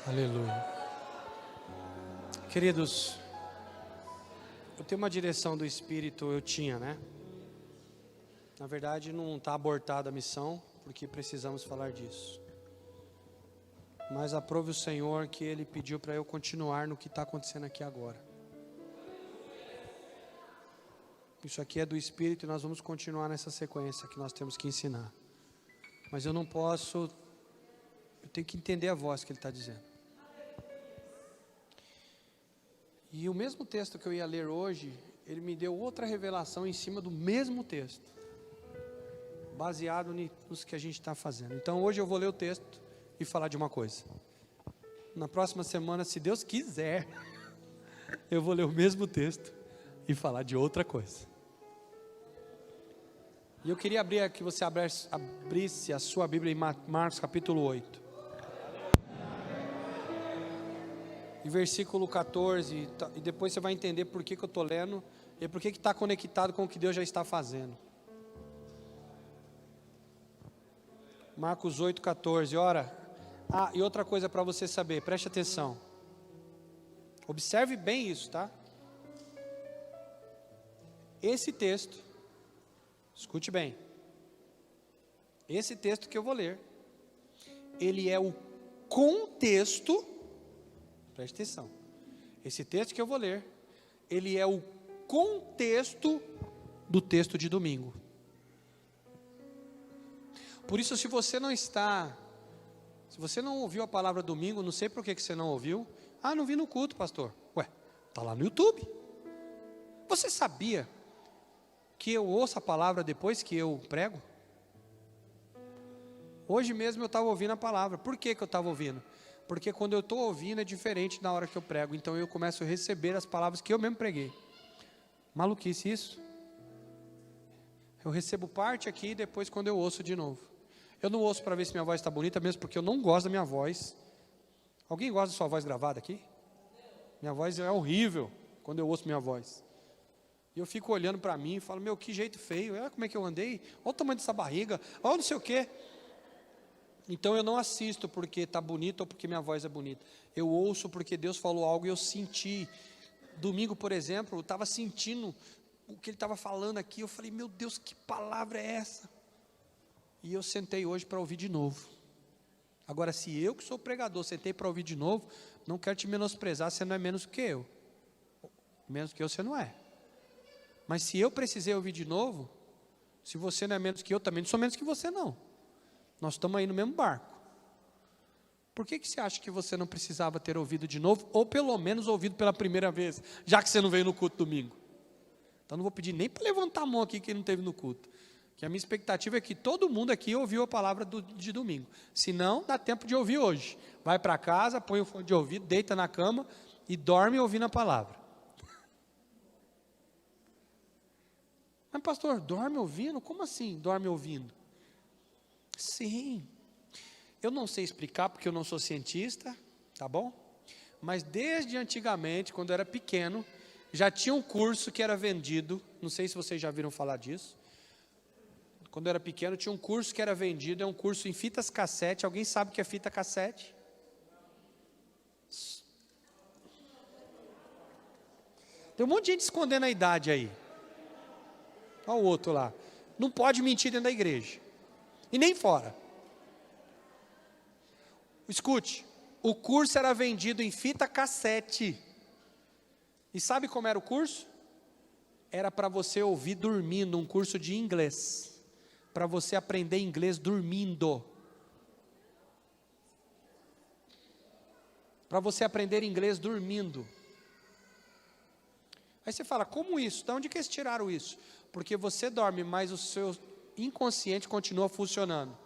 Aleluia. Queridos, eu tenho uma direção do Espírito, eu tinha, né? Na verdade, não está abortada a missão, porque precisamos falar disso. Mas aprove o Senhor que Ele pediu para eu continuar no que está acontecendo aqui agora. Isso aqui é do Espírito e nós vamos continuar nessa sequência que nós temos que ensinar. Mas eu não posso, eu tenho que entender a voz que Ele está dizendo. E o mesmo texto que eu ia ler hoje, Ele me deu outra revelação em cima do mesmo texto, baseado nos que a gente está fazendo. Então hoje eu vou ler o texto e falar de uma coisa. Na próxima semana, se Deus quiser, eu vou ler o mesmo texto e falar de outra coisa. E eu queria que você abrisse a sua Bíblia em Marcos capítulo 8. E versículo 14, e depois você vai entender por que eu estou lendo, e por que está conectado com o que Deus já está fazendo. Marcos 8, 14, ora. E outra coisa para você saber, preste atenção. Observe bem isso, tá? Esse texto, escute bem. Esse texto que eu vou ler, ele é o contexto, preste atenção. Esse texto que eu vou ler, ele é o contexto do texto de domingo. Por isso, se você não ouviu a palavra domingo, não sei por que você não ouviu. Não vi no culto, pastor. Ué, está lá no YouTube. Você sabia que eu ouço a palavra depois que eu prego? Hoje mesmo eu estava ouvindo a palavra. Por que eu estava ouvindo? Porque quando eu estou ouvindo é diferente na hora que eu prego. Então eu começo a receber as palavras que eu mesmo preguei. Maluquice isso. Eu recebo parte aqui e depois quando eu ouço de novo. Eu não ouço para ver se minha voz está bonita mesmo, porque eu não gosto da minha voz. Alguém gosta da sua voz gravada aqui? Minha voz é horrível quando eu ouço minha voz. E eu fico olhando para mim e falo, meu, que jeito feio. Olha como é que eu andei. Olha o tamanho dessa barriga. Olha não sei o quê. Então eu não assisto porque está bonito ou porque minha voz é bonita. Eu ouço porque Deus falou algo e eu senti. Domingo, por exemplo, eu estava sentindo o que Ele estava falando aqui. Eu falei, meu Deus, que palavra é essa? E eu sentei hoje para ouvir de novo. Agora, se eu que sou pregador, sentei para ouvir de novo, não quero te menosprezar, você não é menos que eu. Menos que eu, você não é. Mas se eu precisei ouvir de novo, se você não é menos que eu, também não sou menos que você não. Nós estamos aí no mesmo barco. Por que você acha que você não precisava ter ouvido de novo, ou pelo menos ouvido pela primeira vez, já que você não veio no culto domingo? Então não vou pedir nem para levantar a mão aqui quem não teve no culto. Que a minha expectativa é que todo mundo aqui ouviu a palavra de domingo. Se não, dá tempo de ouvir hoje. Vai para casa, põe o fone de ouvido, deita na cama e dorme ouvindo a palavra. Mas pastor, dorme ouvindo? Como assim dorme ouvindo? Sim. Eu não sei explicar porque eu não sou cientista, tá bom? Mas desde antigamente, quando eu era pequeno, já tinha um curso que era vendido, não sei se vocês já viram falar disso. Quando eu era pequeno, tinha um curso que era vendido, é um curso em fitas cassete. Alguém sabe o que é fita cassete? Tem um monte de gente escondendo a idade aí. Olha o outro lá. Não pode mentir dentro da igreja. E nem fora. Escute, o curso era vendido em fita cassete. E sabe como era o curso? Era para você ouvir dormindo, um curso de inglês. Para você aprender inglês dormindo. Para você aprender inglês dormindo. Aí você fala, como isso? De onde que eles tiraram isso? Porque você dorme, mas o seu inconsciente continua funcionando.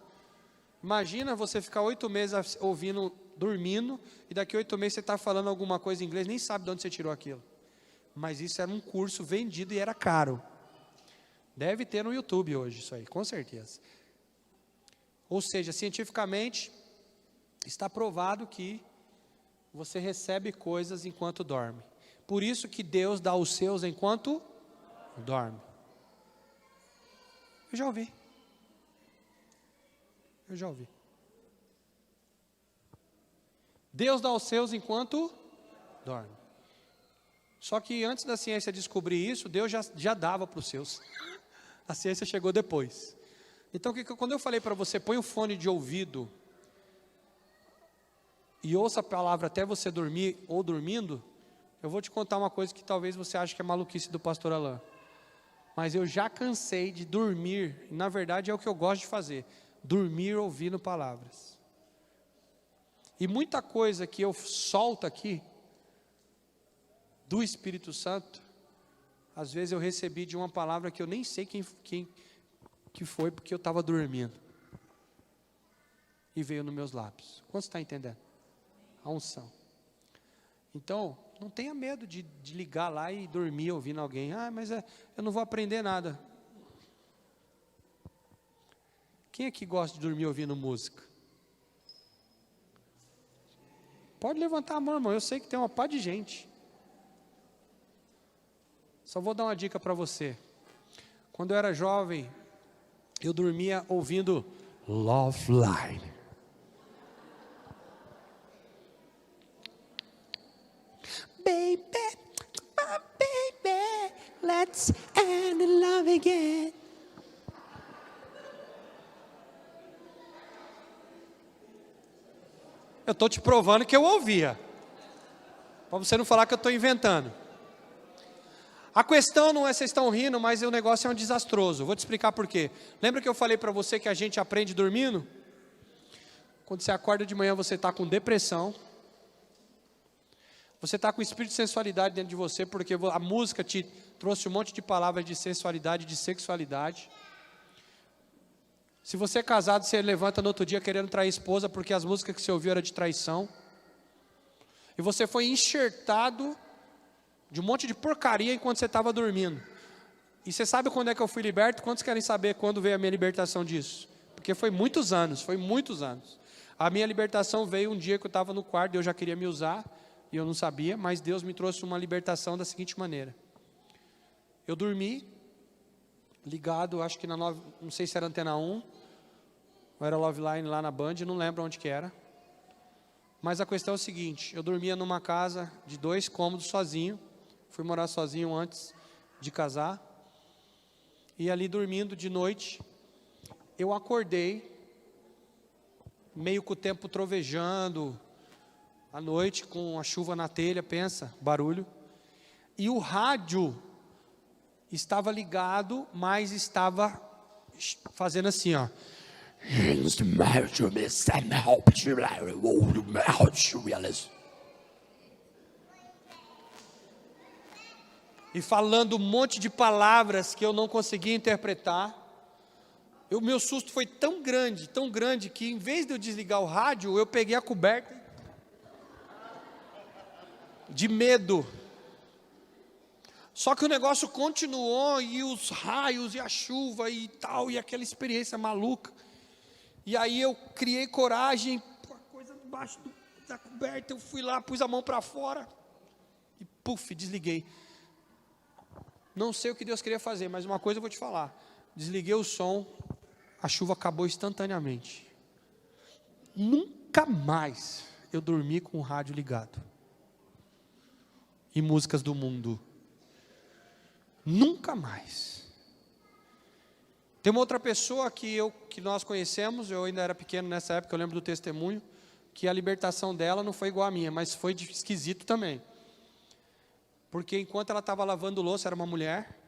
Imagina você ficar 8 meses ouvindo, dormindo, e daqui 8 meses você está falando alguma coisa em inglês, nem sabe de onde você tirou aquilo. Mas isso era um curso vendido e era caro. Deve ter no YouTube hoje isso aí, com certeza. Ou seja, cientificamente, está provado que você recebe coisas enquanto dorme. Por isso que Deus dá os seus enquanto dorme. Eu já ouvi. Deus dá aos seus enquanto dorme. Só que antes da ciência descobrir isso, Deus já dava para os seus. A ciência chegou depois. Então, quando eu falei para você, põe o fone de ouvido e ouça a palavra até você dormir ou dormindo, eu vou te contar uma coisa que talvez você ache que é maluquice do pastor Alain. Mas eu já cansei de dormir, na verdade é o que eu gosto de fazer, dormir ouvindo palavras. E muita coisa que eu solto aqui, do Espírito Santo, às vezes eu recebi de uma palavra que eu nem sei quem que foi, porque eu estava dormindo. E veio nos meus lábios. Quanto você está entendendo? A unção. Então, não tenha medo de ligar lá e dormir ouvindo alguém. Mas eu não vou aprender nada. Quem aqui gosta de dormir ouvindo música? Pode levantar a mão, irmão. Eu sei que tem uma pá de gente. Só vou dar uma dica para você. Quando eu era jovem, eu dormia ouvindo Loveline. Baby, my baby, let's end in love again. Eu estou te provando que eu ouvia. Para você não falar que eu estou inventando. A questão não é vocês estão rindo, mas o negócio é um desastroso. Vou te explicar por quê. Lembra que eu falei para você que a gente aprende dormindo? Quando você acorda de manhã, você está com depressão. Você está com espírito de sensualidade dentro de você, porque a música te trouxe um monte de palavras de sensualidade, de sexualidade. Se você é casado, você levanta no outro dia querendo trair a esposa, porque as músicas que você ouviu eram de traição. E você foi enxertado de um monte de porcaria enquanto você estava dormindo. E você sabe quando é que eu fui liberto? Quantos querem saber quando veio a minha libertação disso? Porque foi muitos anos. A minha libertação veio um dia que eu estava no quarto, Deus já queria me usar, e eu não sabia, mas Deus me trouxe uma libertação da seguinte maneira. Eu dormi, ligado, acho que não sei se era Antena 1, ou era Loveline lá na Band, não lembro onde que era. Mas a questão é o seguinte, eu dormia numa casa de 2 cômodos sozinho, fui morar sozinho antes de casar, e ali dormindo de noite, eu acordei, meio com o tempo trovejando, à noite com a chuva na telha, pensa, barulho, e o rádio estava ligado, mas estava fazendo assim, ó. E falando um monte de palavras que eu não conseguia interpretar. O meu susto foi tão grande, que em vez de eu desligar o rádio, eu peguei a coberta de medo. Só que o negócio continuou, e os raios, e a chuva, e tal, e aquela experiência maluca. E aí eu criei coragem, a coisa debaixo da coberta, eu fui lá, pus a mão para fora, e puf, desliguei. Não sei o que Deus queria fazer, mas uma coisa eu vou te falar. Desliguei o som, a chuva acabou instantaneamente. Nunca mais eu dormi com o rádio ligado. E músicas do mundo. Nunca mais. Tem uma outra pessoa que nós conhecemos, eu ainda era pequeno nessa época, eu lembro do testemunho, que a libertação dela não foi igual à minha, mas foi esquisito também. Porque enquanto ela estava lavando louça, era uma mulher,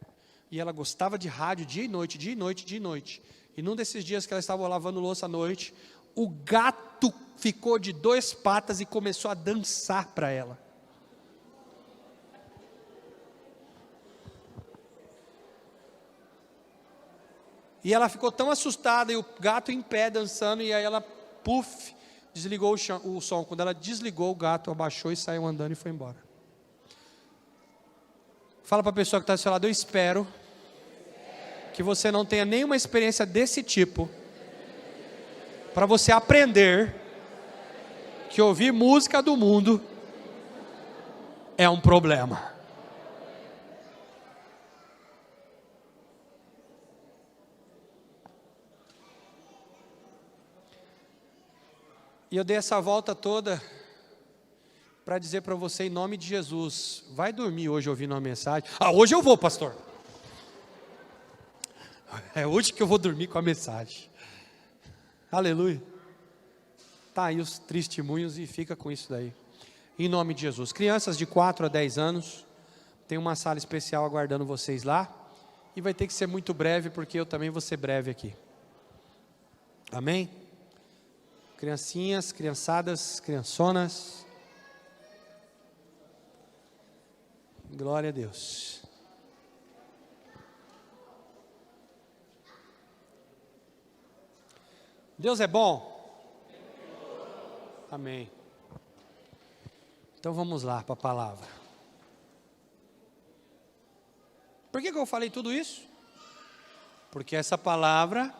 e ela gostava de rádio dia e noite, dia e noite, dia e noite. E num desses dias que ela estava lavando louça à noite, o gato ficou de 2 patas e começou a dançar para ela. E ela ficou tão assustada, e o gato em pé dançando, e aí ela, puf, desligou o som. Quando ela desligou, o gato abaixou e saiu andando e foi embora. Fala para a pessoa que está do seu lado, eu espero que você não tenha nenhuma experiência desse tipo, para você aprender que ouvir música do mundo é um problema. E eu dei essa volta toda para dizer para você, em nome de Jesus, vai dormir hoje ouvindo uma mensagem. Ah, hoje eu vou, pastor. É hoje que eu vou dormir com a mensagem. Aleluia. Tá aí os testemunhos e fica com isso daí. Em nome de Jesus. Crianças de 4 a 10 anos, tem uma sala especial aguardando vocês lá. E vai ter que ser muito breve, porque eu também vou ser breve aqui. Amém? Criancinhas, criançadas, criançonas. Glória a Deus. Deus é bom? Amém. Então vamos lá para a palavra. Por que eu falei tudo isso? Porque essa palavra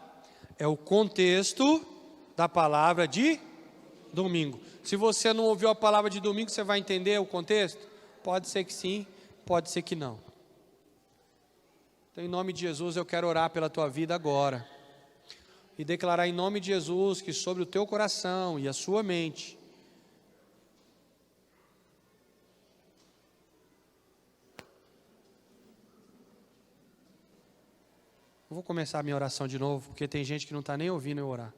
é o contexto da palavra de domingo. Se você não ouviu a palavra de domingo, você vai entender o contexto? Pode ser que sim, pode ser que não. Então, em nome de Jesus, eu quero orar pela tua vida agora. E declarar em nome de Jesus que sobre o teu coração e a sua mente, eu vou começar a minha oração de novo, porque tem gente que não está nem ouvindo eu orar.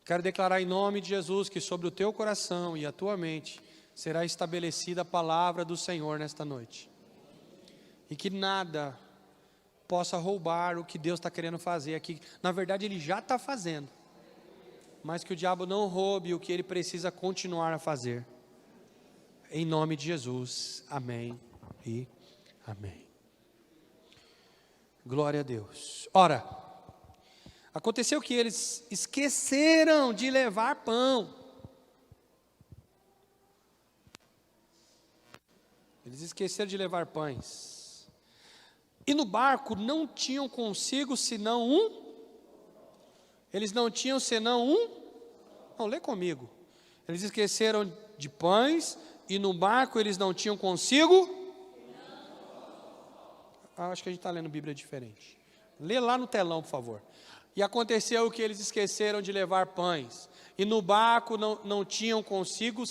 Quero declarar em nome de Jesus que sobre o teu coração e a tua mente será estabelecida a palavra do Senhor nesta noite. E que nada possa roubar o que Deus está querendo fazer aqui. Na verdade, Ele já está fazendo. Mas que o diabo não roube o que Ele precisa continuar a fazer. Em nome de Jesus. Amém e amém. Glória a Deus. Ora, aconteceu que eles esqueceram de levar pão. Eles esqueceram de levar pães. E no barco não tinham consigo senão um. Eles não tinham senão um. Não, lê comigo. Eles esqueceram de pães e no barco eles não tinham consigo. Acho que a gente está lendo Bíblia diferente. Lê lá no telão, por favor. E aconteceu que eles esqueceram de levar pães e no barco não tinham consigo.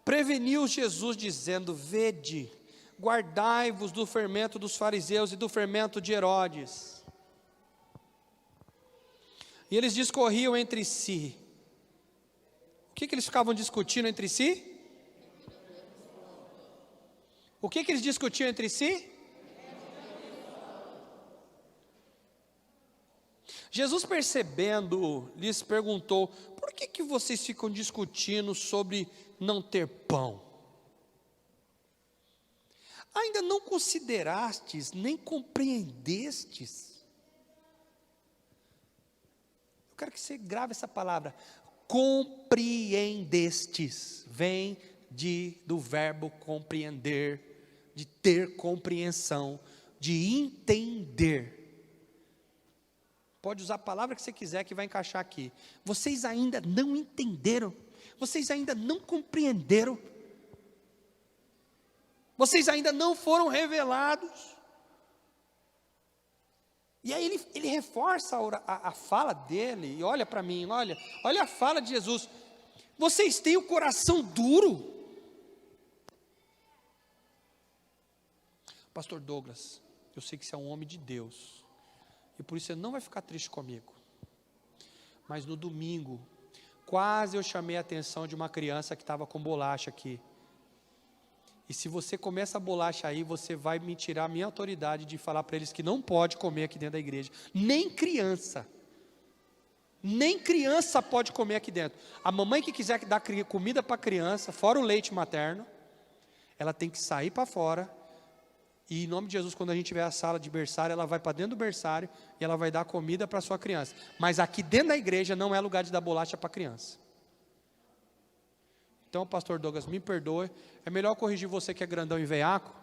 Preveniu Jesus dizendo: vede, guardai-vos do fermento dos fariseus e do fermento de Herodes. E eles discorriam entre si. O que eles ficavam discutindo entre si? O que eles discutiam entre si? Jesus, percebendo, lhes perguntou: por que vocês ficam discutindo sobre não ter pão? Ainda não considerastes, nem compreendestes? Eu quero que você grave essa palavra, compreendestes, vem do verbo compreender, de ter compreensão, de entender. Pode usar a palavra que você quiser que vai encaixar aqui. Vocês ainda não entenderam, vocês ainda não compreenderam, vocês ainda não foram revelados. E aí ele reforça a fala dele, e olha para mim, olha a fala de Jesus. Vocês têm o coração duro. Pastor Douglas, eu sei que você é um homem de Deus, e por isso você não vai ficar triste comigo. Mas no domingo, quase eu chamei a atenção de uma criança que estava com bolacha aqui. E se você comer essa bolacha aí, você vai me tirar a minha autoridade de falar para eles que não pode comer aqui dentro da igreja. Nem criança pode comer aqui dentro. A mamãe que quiser dar comida para a criança, fora o leite materno, ela tem que sair para fora. E em nome de Jesus, quando a gente tiver a sala de berçário, ela vai para dentro do berçário e ela vai dar comida para a sua criança. Mas aqui dentro da igreja não é lugar de dar bolacha para criança. Então, pastor Douglas, me perdoe, é melhor corrigir você que é grandão e veiaco,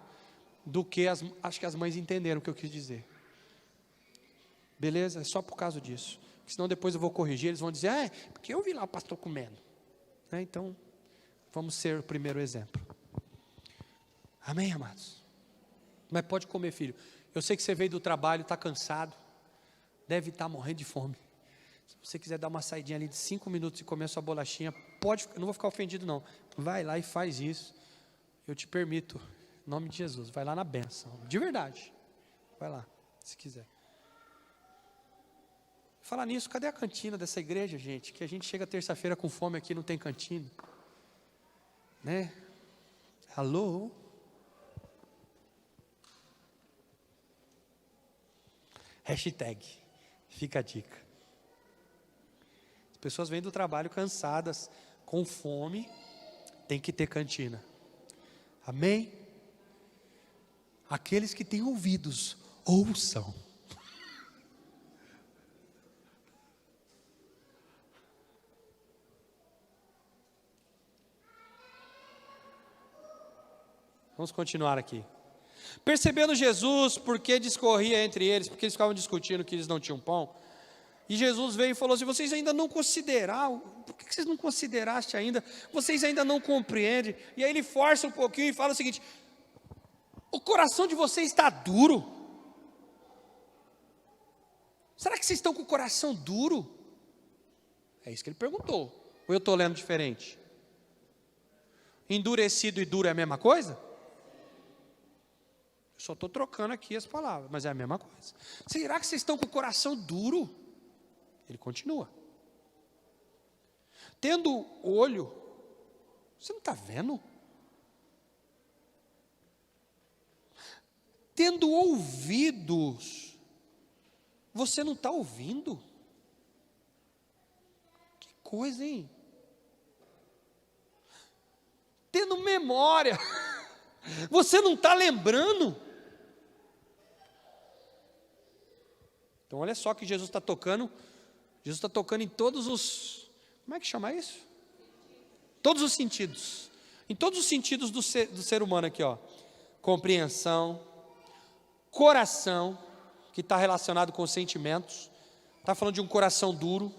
do que acho que as mães entenderam o que eu quis dizer. Beleza? É só por causa disso. Senão depois eu vou corrigir, eles vão dizer, porque eu vi lá o pastor comendo. Então, vamos ser o primeiro exemplo. Amém, amados? Mas pode comer, filho. Eu sei que você veio do trabalho, está cansado. deve estar morrendo de fome. Se você quiser dar uma saidinha ali de 5 minutos e comer a sua bolachinha, pode, eu não vou ficar ofendido não. Vai lá e faz isso. Eu te permito, em nome de Jesus. Vai lá na bênção, de verdade. Vai lá, se quiser. Falar nisso, cadê a cantina dessa igreja, gente? Que a gente chega terça-feira com fome aqui, não tem cantina. Né? Alô? Hashtag, fica a dica. As pessoas vêm do trabalho cansadas, com fome, tem que ter cantina. Amém? Aqueles que têm ouvidos, ouçam. Vamos continuar aqui. Percebendo Jesus, porque discorria entre eles, porque eles ficavam discutindo que eles não tinham pão. E Jesus veio e falou assim, vocês ainda não consideraram, por que vocês não consideraste ainda? Vocês ainda não compreendem. E aí ele força um pouquinho e fala o seguinte, o coração de vocês está duro? Será que vocês estão com o coração duro? É isso que ele perguntou. Ou eu estou lendo diferente? Endurecido e duro é a mesma coisa? Só estou trocando aqui as palavras, mas é a mesma coisa. Será que vocês estão com o coração duro? Ele continua. Tendo olho, você não está vendo? Tendo ouvidos, você não está ouvindo? Que coisa, hein? Tendo memória, você não está lembrando? Então olha só que Jesus está tocando. Jesus está tocando em todos os, como é que chama isso? Todos os sentidos. Em todos os sentidos do ser humano aqui, ó. Compreensão, coração, que está relacionado com sentimentos. Está falando de um coração duro.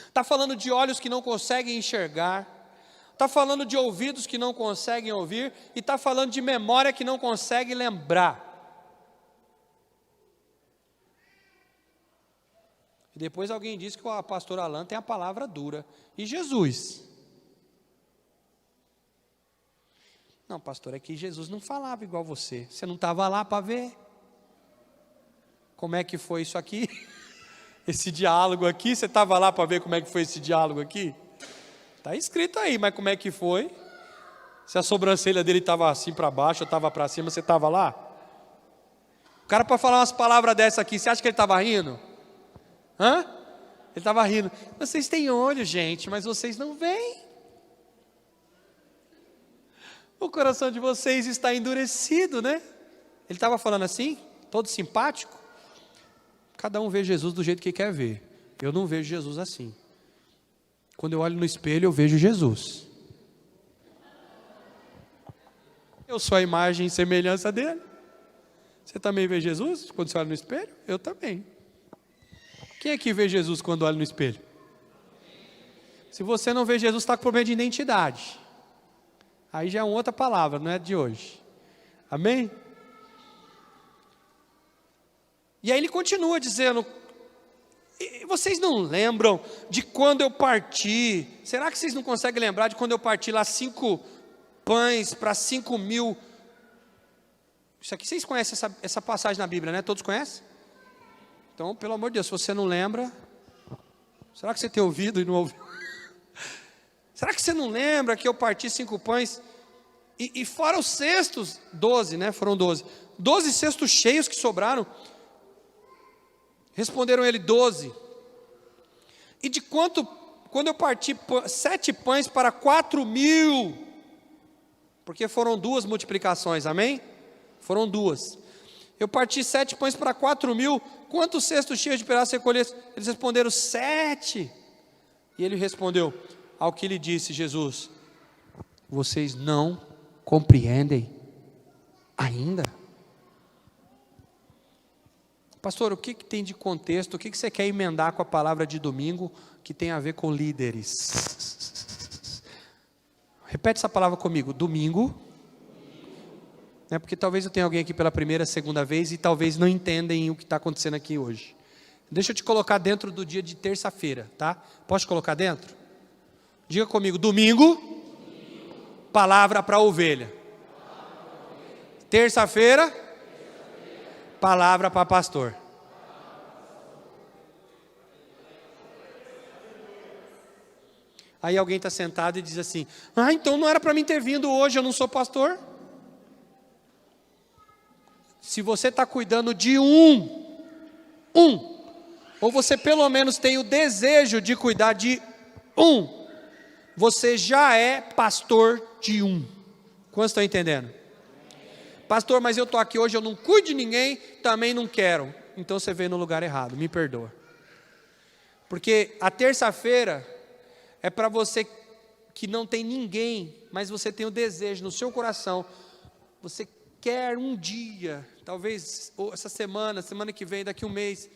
Está falando de olhos que não conseguem enxergar. Está falando de ouvidos que não conseguem ouvir. E está falando de memória que não consegue lembrar. E depois alguém disse que o pastor Alan tem a palavra dura. E Jesus? Não, pastor, é que Jesus não falava igual você. Você não estava lá para ver? Como é que foi isso aqui? Esse diálogo aqui, você estava lá para ver como é que foi esse diálogo aqui? Está escrito aí, mas como é que foi? Se a sobrancelha dele estava assim para baixo, ou estava para cima, você estava lá? O cara para falar umas palavras dessas aqui, você acha que ele estava rindo? Hã? Ele estava rindo. Vocês têm olho, gente, mas vocês não veem. O coração de vocês está endurecido, né? Ele estava falando assim, todo simpático. Cada um vê Jesus do jeito que quer ver. Eu não vejo Jesus assim. Quando eu olho no espelho, eu vejo Jesus. Eu sou a imagem e semelhança dele. Você também vê Jesus quando você olha no espelho? Eu também. Quem aqui vê Jesus quando olha no espelho? Se você não vê Jesus, está com problema de identidade. Aí já é uma outra palavra, não é de hoje. Amém? E aí ele continua dizendo, vocês não lembram de quando eu parti? Será que vocês não conseguem lembrar de quando eu parti lá 5 pães para 5.000? Isso aqui vocês conhecem essa passagem na Bíblia, né? Todos conhecem? Então, pelo amor de Deus, se você não lembra, será que você tem ouvido e não ouviu? Será que você não lembra que eu parti 5 pães? E fora os cestos, 12, né? Foram 12. 12 cestos cheios que sobraram. Responderam ele, 12. E de quanto, quando eu parti 7 pães para 4.000? Porque foram 2 multiplicações, amém? Foram 2. Eu parti 7 pães para 4.000. Quantos cestos cheios de pedaços recolheste? Eles responderam, 7. E ele respondeu, ao que lhe disse Jesus, vocês não compreendem ainda? Pastor, o que tem de contexto? O que você quer emendar com a palavra de domingo que tem a ver com líderes? Repete essa palavra comigo, domingo. Porque talvez eu tenha alguém aqui pela primeira, segunda vez e talvez não entendem o que está acontecendo aqui hoje. Deixa eu te colocar dentro do dia de terça-feira, tá? Posso te colocar dentro? Diga comigo, domingo, palavra para ovelha. Terça-feira, palavra para pastor. Aí alguém está sentado e diz assim, então não era para mim ter vindo hoje, eu não sou pastor. Se você está cuidando de ou você pelo menos tem o desejo de cuidar de você já é pastor de Quantos estão entendendo? Pastor, mas eu estou aqui hoje, eu não cuido de ninguém, também não quero. Então você veio no lugar errado, me perdoa. Porque a terça-feira é para você que não tem ninguém, mas você tem o desejo no seu coração, você quer um dia, talvez essa semana que vem, daqui um mês,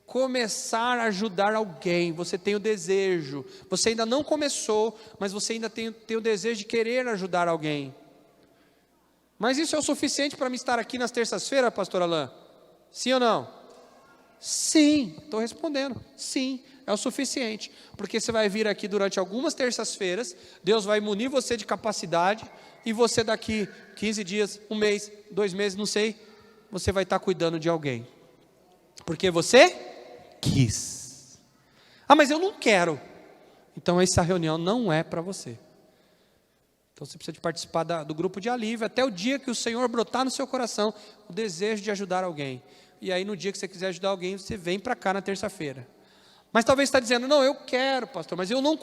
começar a ajudar alguém. Você tem o desejo, você ainda não começou, mas você ainda tem o desejo de querer ajudar alguém. Mas isso é o suficiente para me estar aqui nas terças-feiras, pastor Alain? Sim ou não? Sim, estou respondendo, sim, é o suficiente, porque você vai vir aqui durante algumas terças-feiras, Deus vai munir você de capacidade, e você daqui 15 dias, um mês, 2 meses, não sei, você vai estar cuidando de alguém, porque você quis. Mas eu não quero. Então essa reunião não é para você. Então você precisa de participar do grupo de alívio, até o dia que o Senhor brotar no seu coração o desejo de ajudar alguém. E aí no dia que você quiser ajudar alguém, você vem para cá na terça-feira. Mas talvez você está dizendo, não, eu quero, pastor, mas eu não,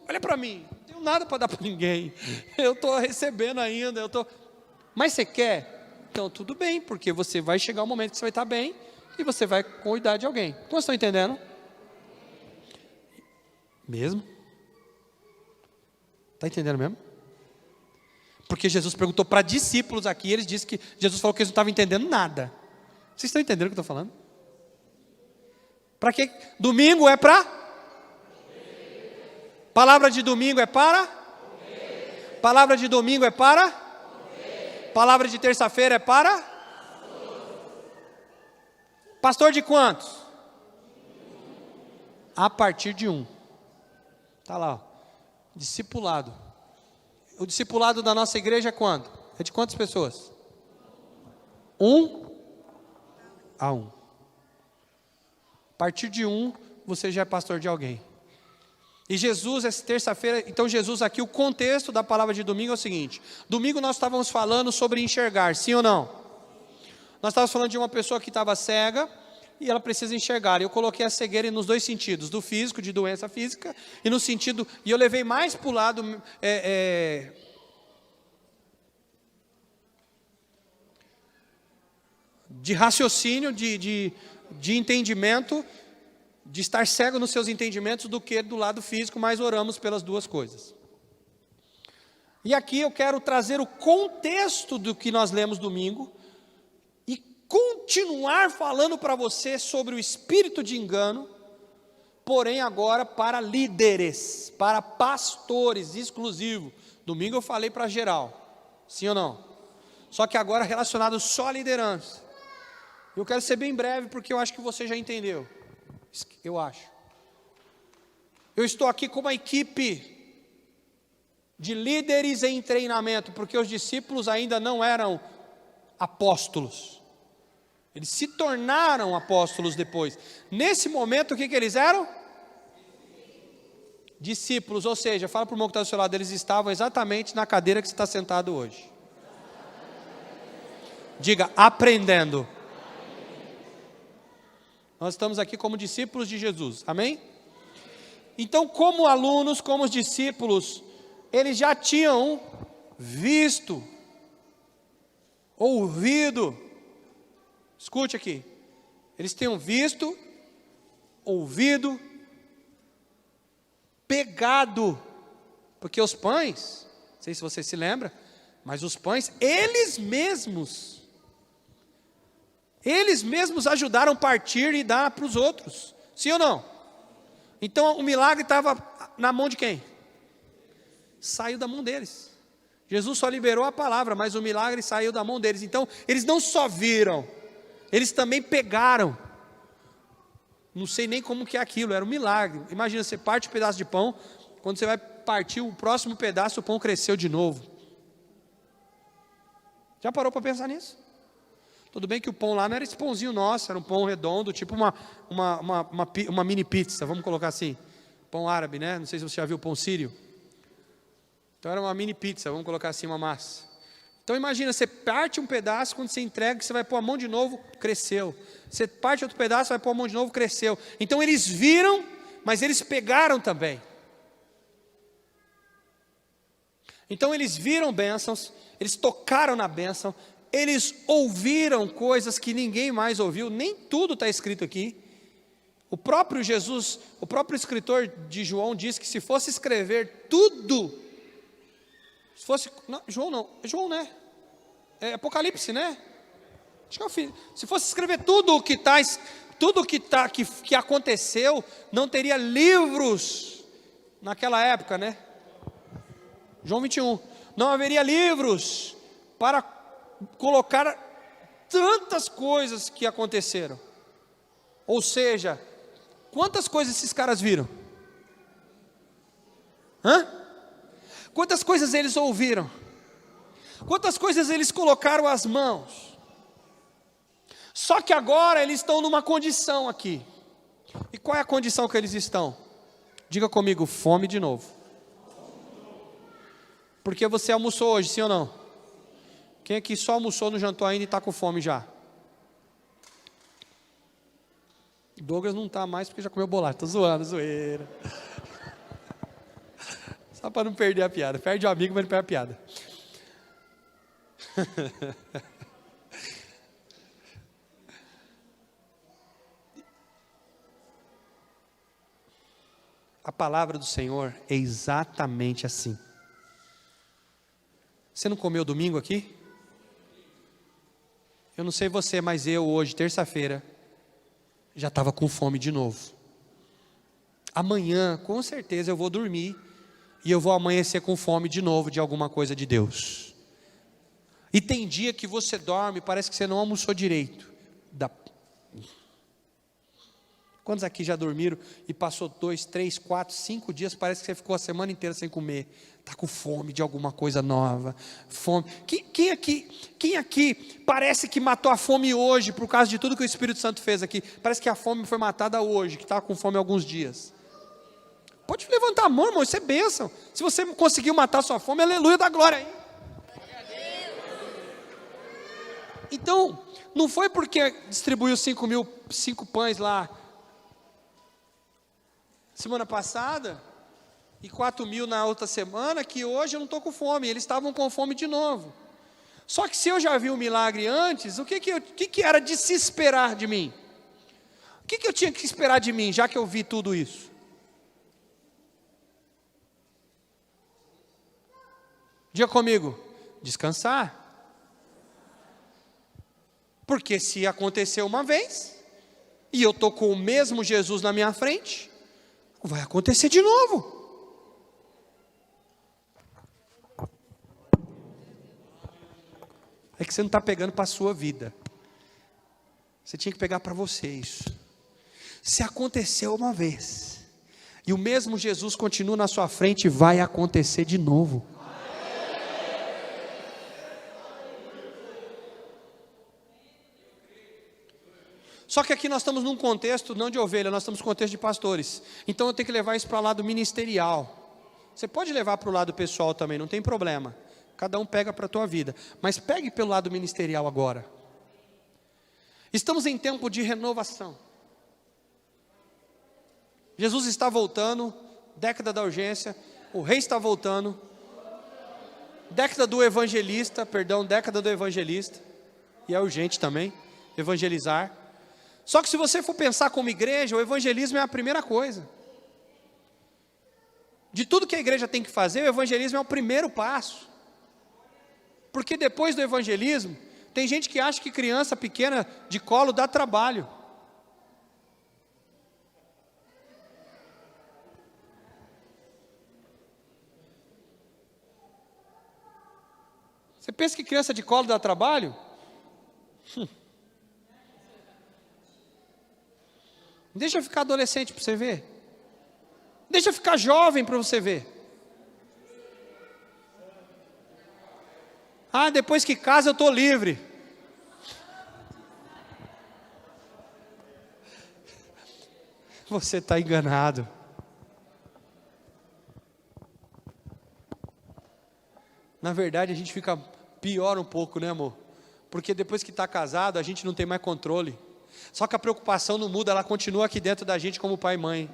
olha para mim, não tenho nada para dar para ninguém, eu estou recebendo ainda, mas você quer? Então tudo bem, porque você vai chegar um momento que você vai estar bem, e você vai cuidar de alguém. Como estão entendendo? Mesmo? Está entendendo mesmo? Porque Jesus perguntou para discípulos aqui, eles disseram que Jesus falou que eles não estavam entendendo nada. Vocês estão entendendo o que eu estou falando? Para que? Domingo é para? Palavra de domingo é para? Palavra de domingo é para? Palavra de terça-feira é para? Pastor de quantos? A partir de Está lá, ó. Discipulado. O discipulado da nossa igreja é quando? É de quantas pessoas? 1 a 1. A partir de 1, você já é pastor de alguém. E Jesus, essa terça-feira, então Jesus aqui, o contexto da palavra de domingo é o seguinte. Domingo nós estávamos falando sobre enxergar, sim ou não? Nós estávamos falando de uma pessoa que estava cega, e ela precisa enxergar. Eu coloquei a cegueira nos dois sentidos, do físico, de doença física, e no sentido, e eu levei mais para o lado de raciocínio, de entendimento, de estar cego nos seus entendimentos, do que do lado físico, mas oramos pelas duas coisas. E aqui eu quero trazer o contexto do que nós lemos domingo, e continuar falando para você sobre o espírito de engano, porém agora para líderes, para pastores exclusivo. Domingo eu falei para geral, sim ou não? Só que agora relacionado só à liderança. Eu quero ser bem breve, porque eu acho que você já entendeu. Eu acho. Eu estou aqui com uma equipe de líderes em treinamento, porque os discípulos ainda não eram apóstolos. Eles se tornaram apóstolos depois. Nesse momento, o que eles eram? Discípulos, ou seja, fala para o irmão que está do seu lado, eles estavam exatamente na cadeira que você está sentado hoje. Diga, aprendendo. Nós estamos aqui como discípulos de Jesus, amém? Então, como alunos, como os discípulos, eles já tinham visto, ouvido, escute aqui, eles tinham visto, ouvido, pegado, porque os pães, não sei se você se lembra, mas os pães, eles mesmos ajudaram a partir e dar para os outros, sim ou não? Então o milagre estava na mão de quem? Saiu da mão deles. Jesus só liberou a palavra, mas o milagre saiu da mão deles. Então eles não só viram, eles também pegaram. Não sei nem como que é aquilo, era um milagre. Imagina, você parte um pedaço de pão, quando você vai partir o próximo pedaço, o pão cresceu de novo. Já parou para pensar nisso? Tudo bem que o pão lá não era esse pãozinho nosso, era um pão redondo, tipo uma mini pizza, vamos colocar assim. Pão árabe, né? Não sei se você já viu o pão sírio. Então era uma mini pizza, vamos colocar assim, uma massa. Então imagina, você parte um pedaço, quando você entrega, você vai pôr a mão de novo, cresceu. Você parte outro pedaço, vai pôr a mão de novo, cresceu. Então eles viram, mas eles pegaram também. Então eles viram bênçãos, eles tocaram na bênção, eles ouviram coisas que ninguém mais ouviu, nem tudo está escrito aqui. O próprio Jesus, o próprio escritor de João diz que se fosse escrever tudo, se fosse, não, João não, é João, né? É Apocalipse, né? Acho que é o filho. Se fosse escrever tudo o que está, que aconteceu, não teria livros naquela época, né? João 21, não haveria livros para colocar tantas coisas que aconteceram. Ou seja, quantas coisas esses caras viram? Quantas coisas eles ouviram? Quantas coisas eles colocaram as mãos? Só que agora eles estão numa condição aqui. E qual é a condição que eles estão? Diga comigo, fome de novo. Porque você almoçou hoje, sim ou não? Quem aqui só almoçou, não jantou ainda e está com fome já? Douglas não está mais porque já comeu bolacha. Estou zoando, zoeira. Só para não perder a piada. Perde o amigo, mas não perde a piada. A palavra do Senhor é exatamente assim. Você não comeu domingo aqui? Eu não sei você, mas eu hoje, terça-feira, já estava com fome de novo. Amanhã, com certeza, eu vou dormir e eu vou amanhecer com fome de novo de alguma coisa de Deus. E tem dia que você dorme, parece que você não almoçou direito. Quantos aqui já dormiram e passou 2, 3, 4, 5 dias, parece que você ficou a semana inteira sem comer? Está com fome de alguma coisa nova, fome. Quem aqui parece que matou a fome hoje, por causa de tudo que o Espírito Santo fez aqui? Parece que a fome foi matada hoje, que estava com fome há alguns dias. Pode levantar a mão, irmão, isso é bênção. Se você conseguiu matar a sua fome, aleluia, dá glória aí. Então, não foi porque distribuiu 5 pães lá, semana passada, e 4.000 na outra semana, que hoje eu não estou com fome. Eles estavam com fome de novo. Só que se eu já vi um milagre antes, o que era de se esperar de mim? O que eu tinha que esperar de mim, já que eu vi tudo isso? Diga comigo, descansar. Porque se aconteceu uma vez, e eu estou com o mesmo Jesus na minha frente, vai acontecer de novo. É que você não está pegando para a sua vida. Você tinha que pegar para você isso. Se aconteceu uma vez, e o mesmo Jesus continua na sua frente, vai acontecer de novo. Só que aqui nós estamos num contexto não de ovelha, nós estamos num contexto de pastores. Então eu tenho que levar isso para o lado ministerial. Você pode levar para o lado pessoal também, não tem problema. Cada um pega para a tua vida. Mas pegue pelo lado ministerial agora. Estamos em tempo de renovação. Jesus está voltando, década da urgência, o rei está voltando. Década do evangelista, e é urgente também, evangelizar. Só que se você for pensar como igreja, o evangelismo é a primeira coisa. De tudo que a igreja tem que fazer, o evangelismo é o primeiro passo. Porque depois do evangelismo, tem gente que acha que criança pequena de colo dá trabalho. Você pensa que criança de colo dá trabalho? Deixa eu ficar adolescente para você ver. Deixa eu ficar jovem para você ver. Ah, depois que casa eu estou livre. Você está enganado. Na verdade a gente fica pior um pouco, né, amor? Porque depois que está casado a gente não tem mais controle. Só que a preocupação não muda, ela continua aqui dentro da gente como pai e mãe.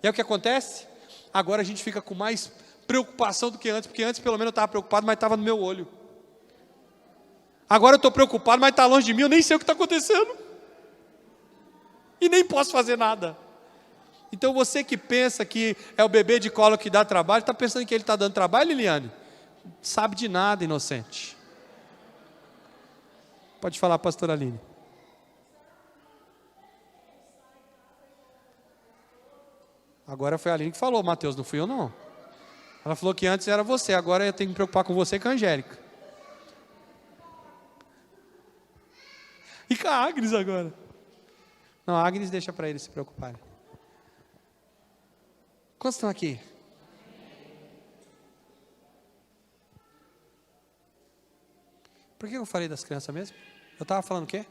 E é o que acontece? Agora a gente fica com mais preocupação do que antes, porque antes pelo menos eu estava preocupado, mas estava no meu olho. Agora eu estou preocupado, mas está longe de mim, eu nem sei o que está acontecendo. E nem posso fazer nada. Então você que pensa que é o bebê de colo que dá trabalho, está pensando que ele está dando trabalho, Liliane? Sabe de nada, inocente. Pode falar, pastora Aline. Agora foi a Aline que falou, Mateus, não fui eu não. Ela falou que antes era você, agora eu tenho que me preocupar com você e com a Angélica. E com a Agnes agora. Não, a Agnes deixa para eles se preocuparem. Quantos estão aqui? Por que eu falei das crianças mesmo? Eu estava falando o quê?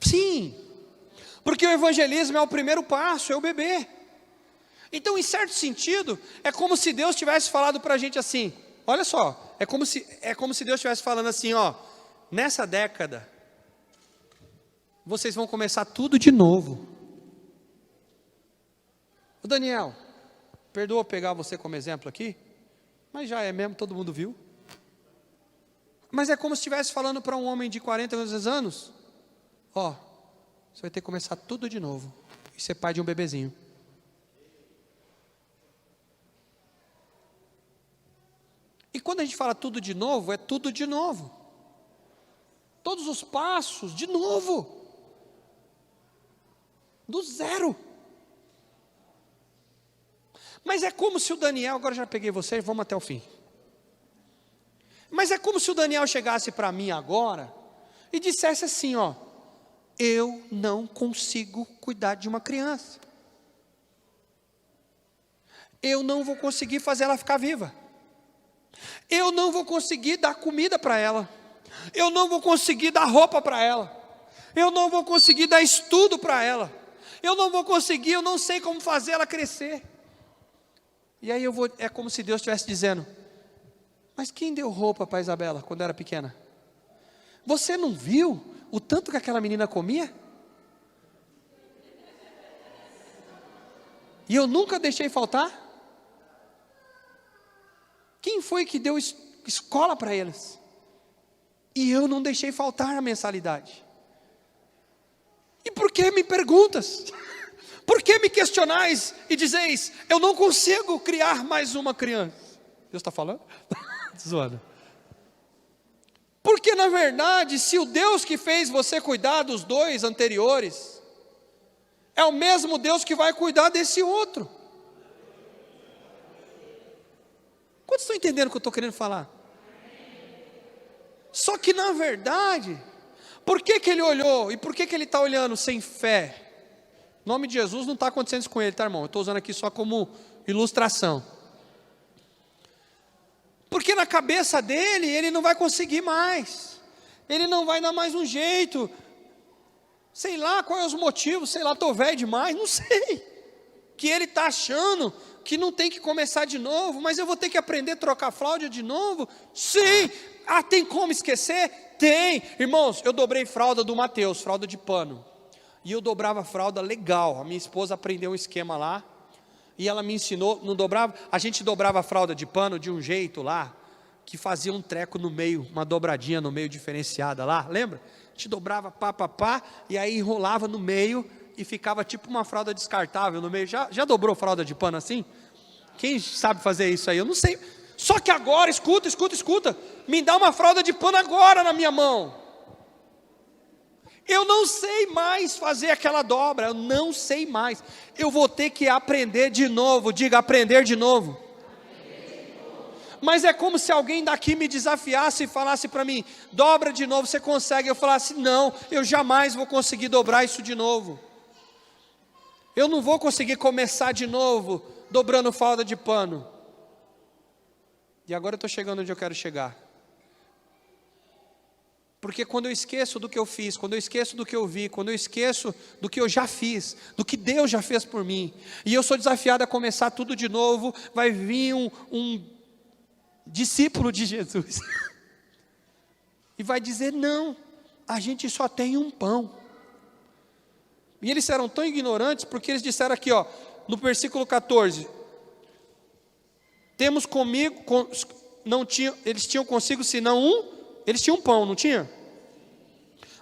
Sim, porque o evangelismo é o primeiro passo, é o bebê. Então, em certo sentido, é como se Deus tivesse falado para a gente assim, olha só, é como se Deus estivesse falando assim, ó, nessa década, vocês vão começar tudo de novo. O Daniel, perdoa pegar você como exemplo aqui, mas já é mesmo, todo mundo viu. Mas é como se estivesse falando para um homem de 40 anos, ó, você vai ter que começar tudo de novo, e ser pai de um bebezinho. E quando a gente fala tudo de novo, é tudo de novo. Todos os passos, de novo. Do zero. Mas é como se o Daniel, agora já peguei vocês, vamos até o fim. Mas é como se o Daniel chegasse para mim agora e dissesse assim, ó, eu não consigo cuidar de uma criança. Eu não vou conseguir fazer ela ficar viva. Eu não vou conseguir dar comida para ela. Eu não vou conseguir dar roupa para ela. Eu não vou conseguir dar estudo para ela. Eu não vou conseguir, eu não sei como fazer ela crescer. E aí é como se Deus estivesse dizendo, mas quem deu roupa para Isabela quando era pequena? Você não viu o tanto que aquela menina comia? E eu nunca deixei faltar? Quem foi que deu escola para eles? E eu não deixei faltar a mensalidade. E por que me perguntas? Por que me questionais e dizeis, eu não consigo criar mais uma criança? Deus está falando? Zoando. Porque na verdade, se o Deus que fez você cuidar dos dois anteriores, é o mesmo Deus que vai cuidar desse outro. Quantos estão entendendo o que eu estou querendo falar? Só que na verdade, por que ele olhou e por que ele está olhando sem fé? Em nome de Jesus não está acontecendo isso com ele, tá, irmão? Eu estou usando aqui só como ilustração. Porque na cabeça dele, ele não vai conseguir mais. Ele não vai dar mais um jeito. Sei lá quais os motivos, sei lá, estou velho demais, não sei. Que ele está achando que não tem que começar de novo, mas eu vou ter que aprender a trocar fralda de novo? Sim. Ah, tem como esquecer? Tem. Irmãos, eu dobrei fralda do Mateus, fralda de pano. E eu dobrava fralda legal. A minha esposa aprendeu um esquema lá. E ela me ensinou, não dobrava. A gente dobrava a fralda de pano de um jeito lá, que fazia um treco no meio, uma dobradinha no meio diferenciada lá, lembra? A gente dobrava pá, e aí enrolava no meio e ficava tipo uma fralda descartável no meio. Já dobrou fralda de pano assim? Quem sabe fazer isso aí? Eu não sei. Só que agora, escuta, me dá uma fralda de pano agora na minha mão. Eu não sei mais fazer aquela dobra, eu não sei mais. Eu vou ter que aprender de novo, diga aprender de novo. Mas é como se alguém daqui me desafiasse e falasse para mim, dobra de novo, você consegue? Eu falasse, não, eu jamais vou conseguir dobrar isso de novo. Eu não vou conseguir começar de novo, dobrando falda de pano. E agora eu estou chegando onde eu quero chegar. Porque quando eu esqueço do que eu fiz, quando eu esqueço do que eu vi, quando eu esqueço do que eu já fiz, do que Deus já fez por mim, e eu sou desafiado a começar tudo de novo, vai vir um discípulo de Jesus, e vai dizer, não, a gente só tem um pão. E eles eram tão ignorantes, porque eles disseram aqui, ó, no versículo 14, temos comigo, não tinham, eles tinham consigo senão eles tinham pão, não tinha?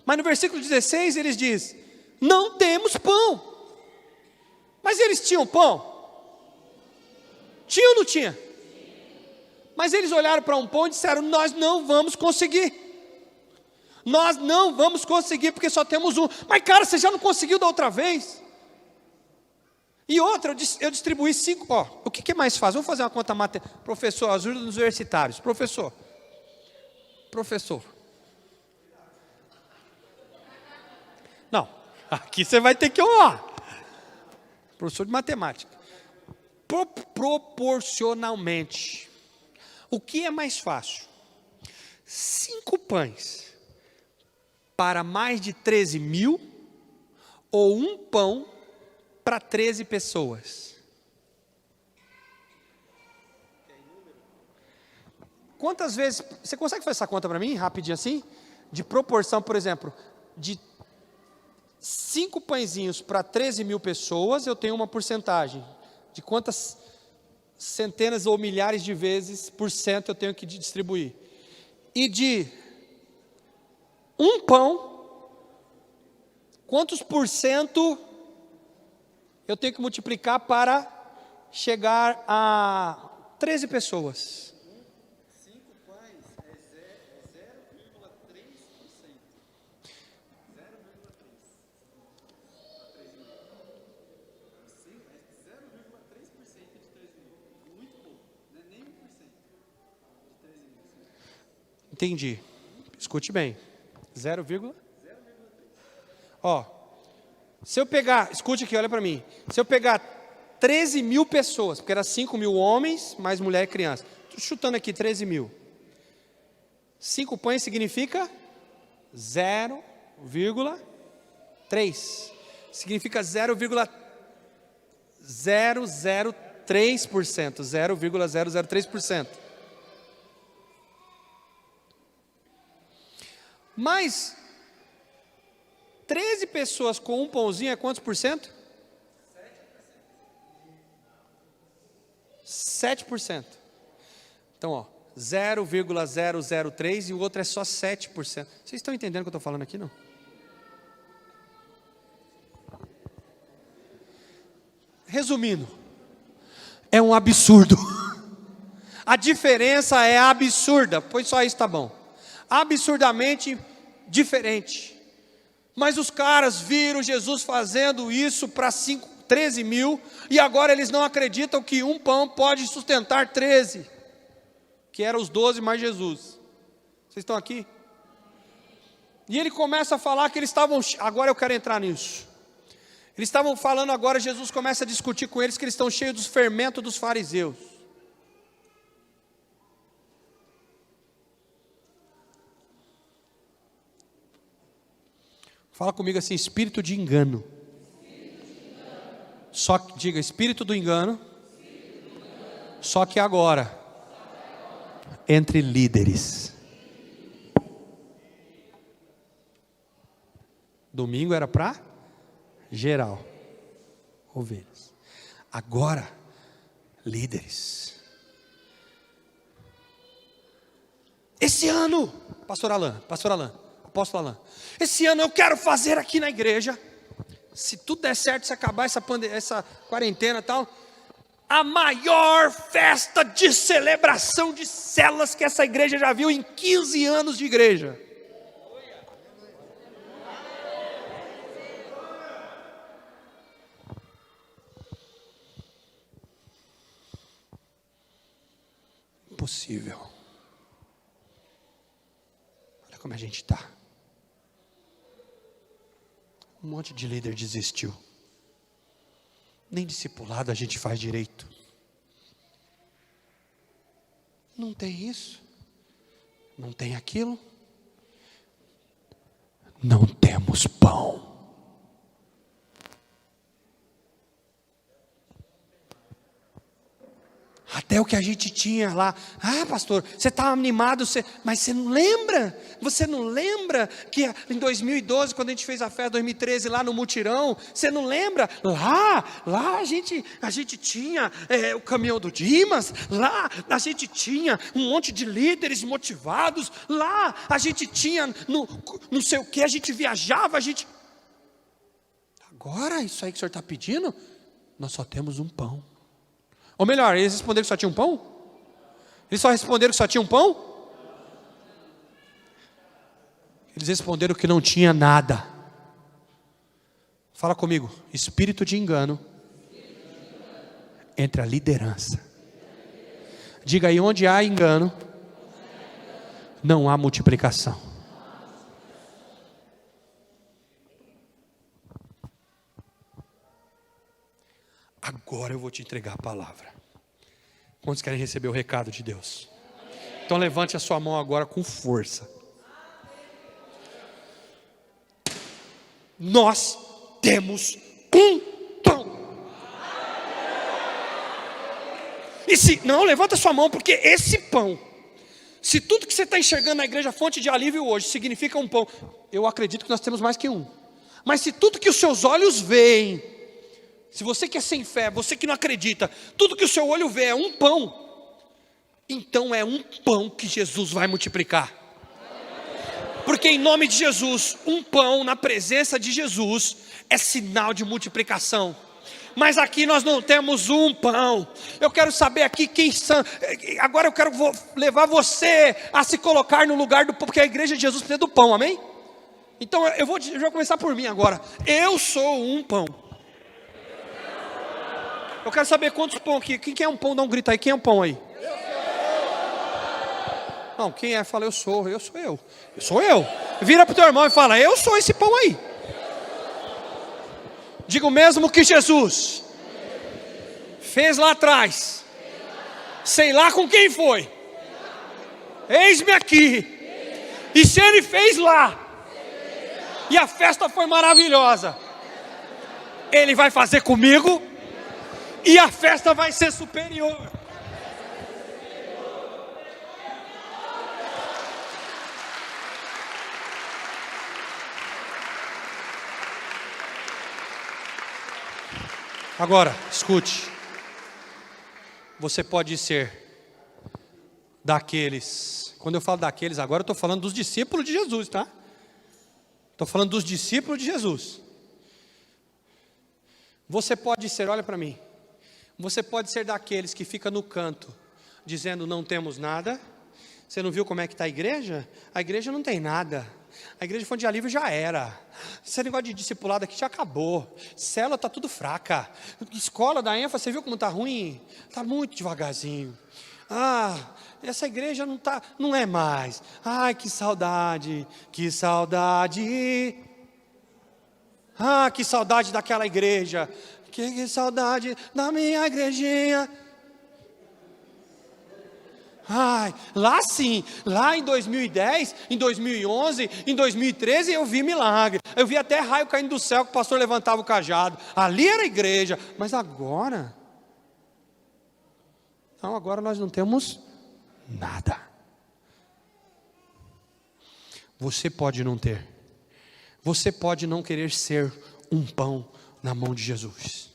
Mas no versículo 16 eles dizem, não temos pão. Mas eles tinham pão? Tinha ou não tinha? Mas eles olharam para um pão e disseram, nós não vamos conseguir. Nós não vamos conseguir porque só temos um. Mas cara, você já não conseguiu da outra vez? E outra, eu distribuí 5, ó, o que é mais fácil? Vamos fazer uma conta matemática. Professor, ajuda dos universitários. Professor. Não, aqui você vai ter que honrar. Professor de matemática. Proporcionalmente. O que é mais fácil? 5 pães para mais de 13 mil ou um pão para 13 pessoas? Quantas vezes, você consegue fazer essa conta para mim, rapidinho assim? De proporção, por exemplo, de 5 pãezinhos para 13 mil pessoas, eu tenho uma porcentagem. De quantas centenas ou milhares de vezes por cento eu tenho que distribuir. E de um pão, quantos por cento eu tenho que multiplicar para chegar a 13 pessoas? Entendi. Escute bem. 0, ó, se eu pegar, escute aqui, olha para mim. Se eu pegar 13 mil pessoas, porque era 5 mil homens, mais mulher e criança. Estou chutando aqui 13 mil. 5 pães significa 0,3. Significa 0,003%. 0,003%. Mas 13 pessoas com um pãozinho é quantos por cento? 7%. Então, ó, 0,003 e o outro é só 7%. Vocês estão entendendo o que eu estou falando aqui, não? Resumindo, é um absurdo. A diferença é absurda, pois só isso está bom. Absurdamente diferente. Mas os caras viram Jesus fazendo isso para 13 mil, e agora eles não acreditam que um pão pode sustentar 13, que eram os 12 mais Jesus. Vocês estão aqui? E ele começa a falar que eles estavam, agora eu quero entrar nisso. Eles estavam falando agora, Jesus começa a discutir com eles que eles estão cheios dos fermentos dos fariseus. Fala comigo assim, espírito de engano. Só que, diga, espírito do engano. Só que agora, entre líderes. Domingo era para geral, ovelhas. Agora, líderes. Esse ano, pastor Alain, apóstolo Alain, esse ano eu quero fazer aqui na igreja, se tudo der certo, se acabar essa quarentena e tal, a maior festa de celebração de células que essa igreja já viu em 15 anos de igreja. possível. Olha como a gente está. Um monte de líder desistiu. Nem discipulado a gente faz direito. Não tem isso. Não tem aquilo. Não temos pão. Até o que a gente tinha lá. Ah, pastor, você está animado, mas você não lembra? Você não lembra que em 2012, quando a gente fez a festa, 2013, lá no Mutirão, você não lembra? Lá a gente tinha o caminhão do Dimas, lá a gente tinha um monte de líderes motivados, lá a gente tinha não sei o que, a gente viajava, Agora, isso aí que o senhor está pedindo, nós só temos um pão. Ou melhor, eles responderam que só tinha um pão? Eles só responderam que só tinha um pão? Eles responderam que não tinha nada. Fala comigo, espírito de engano entre a liderança. Diga aí, onde há engano, não há multiplicação. Agora eu vou te entregar a palavra. Quantos querem receber o recado de Deus? Então levante a sua mão agora com força. Nós temos um pão. E se não, levanta a sua mão, porque esse pão, se tudo que você está enxergando na igreja Fonte de Alívio hoje significa um pão, eu acredito que nós temos mais que um. Mas se tudo que os seus olhos veem, se você que é sem fé, você que não acredita, tudo que o seu olho vê é um pão, então é um pão que Jesus vai multiplicar. Porque em nome de Jesus, um pão na presença de Jesus é sinal de multiplicação. Mas aqui nós não temos um pão. Eu quero saber aqui quem são. Agora eu quero levar você a se colocar no lugar do pão, porque a igreja de Jesus precisa do pão, amém? Então eu vou começar por mim agora. Eu sou um pão. Eu quero saber quantos pão aqui. Quem é um pão? Dá um grito aí. Quem é um pão aí? Não, quem é? Fala, eu sou eu. Eu sou eu. Vira para o teu irmão e fala, eu sou esse pão aí. Diga o mesmo que Jesus fez lá atrás. Sei lá com quem foi. Eis-me aqui. E se ele fez lá, e a festa foi maravilhosa, ele vai fazer comigo. E a festa vai ser superior. Agora, escute. Você pode ser daqueles. Quando eu falo daqueles, agora eu estou falando dos discípulos de Jesus, tá? Estou falando dos discípulos de Jesus. Você pode ser, olha para mim. Você pode ser daqueles que fica no canto, dizendo não temos nada. Você não viu como é que está a igreja? A igreja não tem nada. A igreja Fonte de Alívio já era. Esse negócio de discipulado aqui já acabou. Célula está tudo fraca. Escola da ênfase, você viu como está ruim? Está muito devagarzinho. Essa igreja não é mais. Ai, que saudade, que saudade. Que saudade daquela igreja. Que saudade da minha igrejinha. Lá sim, lá em 2010, em 2011, em 2013 eu vi milagre. Eu vi até raio caindo do céu que o pastor levantava o cajado. Ali era a igreja. Mas agora, não, agora nós não temos nada. Você pode não ter. Você pode não querer ser um pão na mão de Jesus.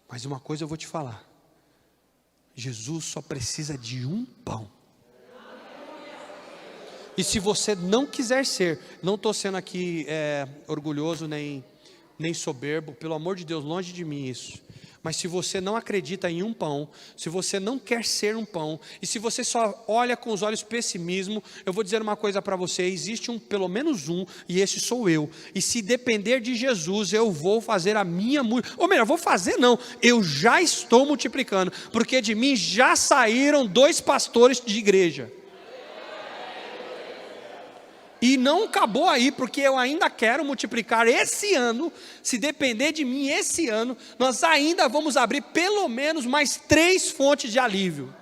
Mas uma coisa eu vou te falar. Jesus só precisa de um pão. E se você não quiser ser, não estou sendo aqui orgulhoso nem soberbo, pelo amor de Deus, longe de mim isso. Mas se você não acredita em um pão, se você não quer ser um pão, e se você só olha com os olhos pessimismo, eu vou dizer uma coisa para você, existe pelo menos um, e esse sou eu. E se depender de Jesus, eu vou fazer a minha, ou melhor, vou fazer não, eu já estou multiplicando, porque de mim já saíram 2 pastores de igreja. E não acabou aí, porque eu ainda quero multiplicar esse ano. Se depender de mim esse ano, nós ainda vamos abrir pelo menos mais 3 fontes de alívio.